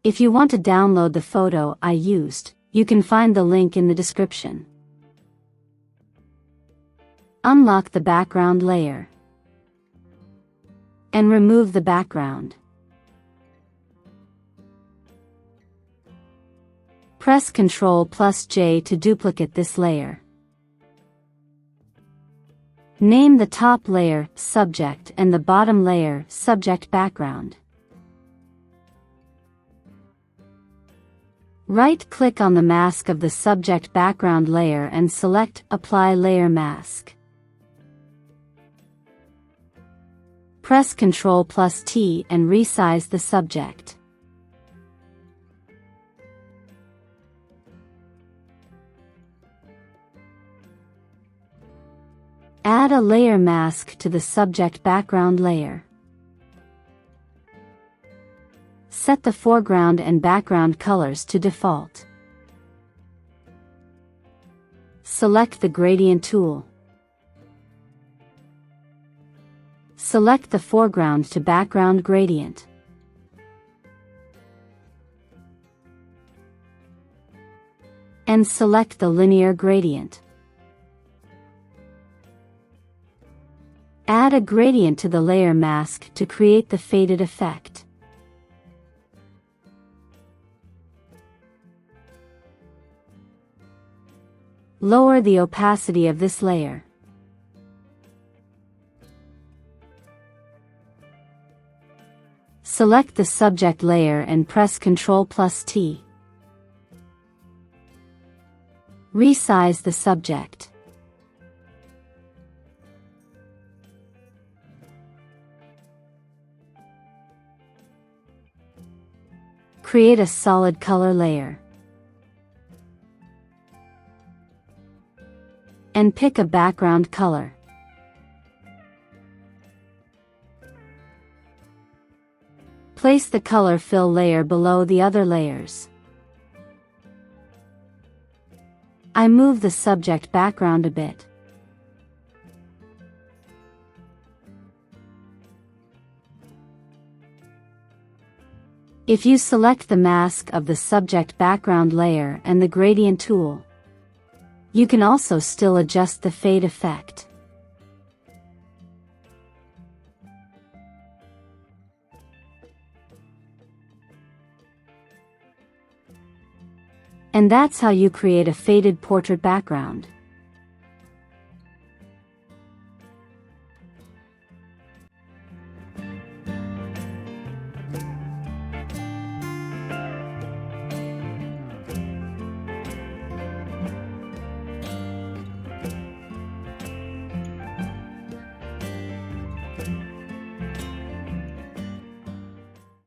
If you want to download the photo I used, you can find the link in the description. Unlock the background layer and remove the background. Press Ctrl+J to duplicate this layer. Name the top layer Subject and the bottom layer Subject Background. Right-click on the mask of the subject background layer and select Apply Layer Mask. Press Ctrl+T and resize the subject. Add a layer mask to the subject background layer. Set the foreground and background colors to default. Select the gradient tool. Select the foreground to background gradient. And select the linear gradient. Add a gradient to the layer mask to create the faded effect. Lower the opacity of this layer. Select the subject layer and press Ctrl+T. Resize the subject. Create a solid color layer. And pick a background color. Place the color fill layer below the other layers. I move the subject background a bit. If you select the mask of the subject background layer and the gradient tool, you can also still adjust the fade effect. And that's how you create a faded portrait background.